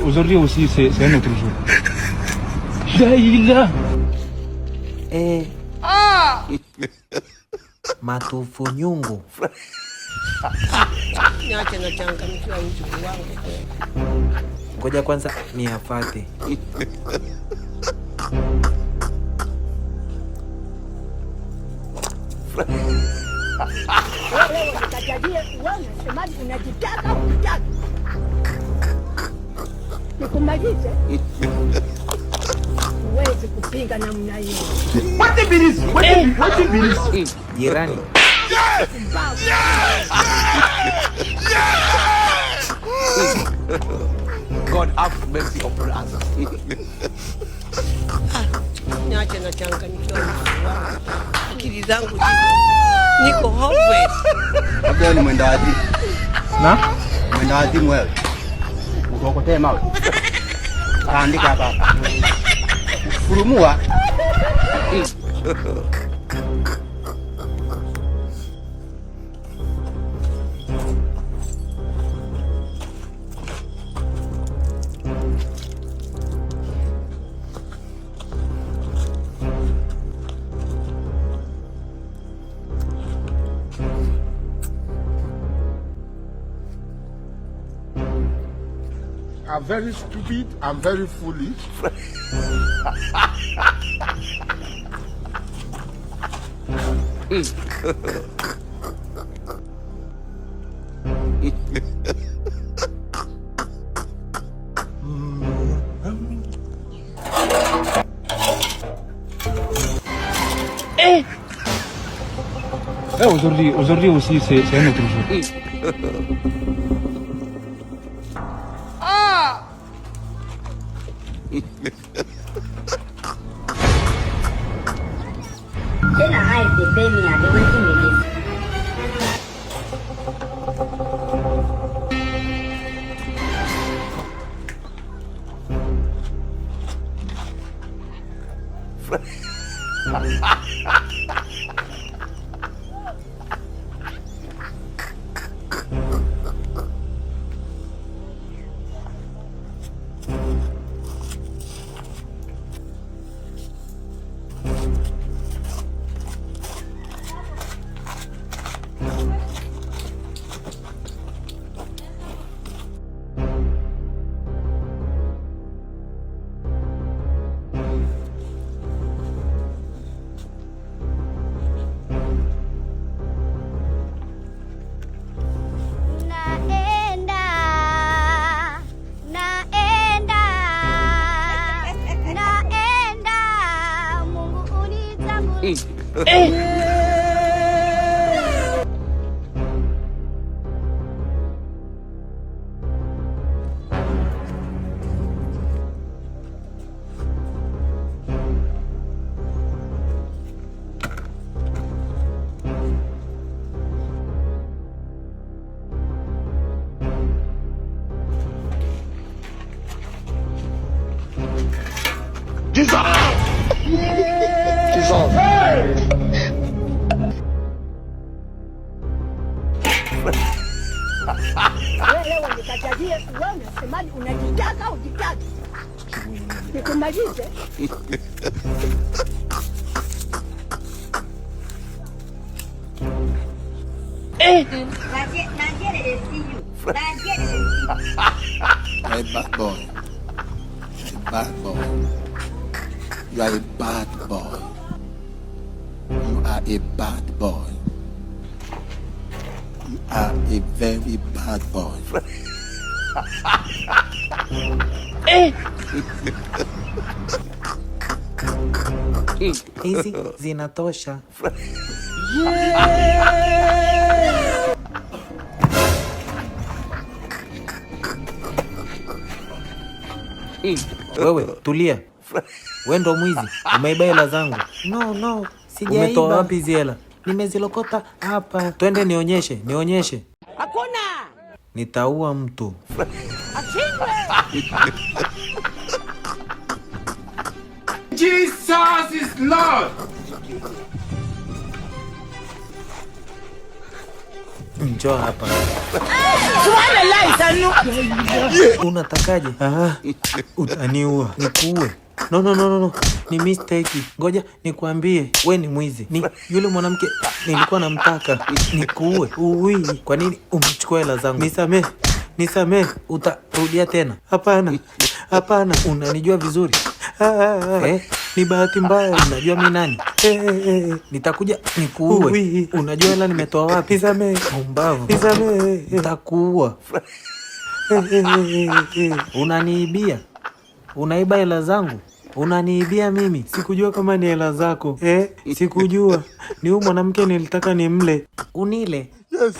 Aujourd'hui aussi, c'est un autre jour. Daïla. Matufunyungu. Niache na changamkiwa mjukuu wangu. Ngoja kwanza niafate. Wewe unatajia uone semaji unajitaka unataka. Nikumalize. Uweze kupinga namna hiyo. What is Jirani. God have mercy upon us. Niache na changamkiwa mjukuu wangu. Akili zangu niko hopeless. Labda ni mwenda wazimu. Na? Mwenda wazimu wewe. Ukokotee mawe. Andika hapa. Furumua. I'm very stupid, I'm very foolish. Aujourd'hui aussi, c'est un autre jour. Tena hai pembeni ya dewan ini. Wewe unatajia uone semaji unajitaka unataka. Nikumalize. A bad boy. A bad boy. You are a bad boy. You are a bad boy. You are a very bad boy. Hizi zinatosha. Wewe tulia. Wewe ndo mwizi. Umeiba hela zangu. No, sijaiba. Umetoa wapi hizo hela? Nimezilokota hapa. Twende nionyeshe. Hakuna. Nitaua mtu. Ashindwe. Jesus is Lord. Njoo hapa. Unatakaje? Utaniua. Nikuue? No. Ni mistake. Ngoja nikwambie, we ni mwizi. Ni yule mwanamke nilikuwa namtaka. Nikuue. Uwi. Kwa nini umechukua hela zangu? Nisamee. Utarudia tena? Hapana. Unanijua vizuri. Ni bahati mbaya. Unajua mimi nani? Nitakuja nikuue. Unajua hela nimetoa wapi? Nisamee. Mbavu. Nisamee. Nitakuua. Unaniibia. Unaiba hela zangu. Unaniibia mimi. Sikujua kama ni hela zako. Sikujua. Ni huyu mwanamke nilitaka nimle. Unile. Yes.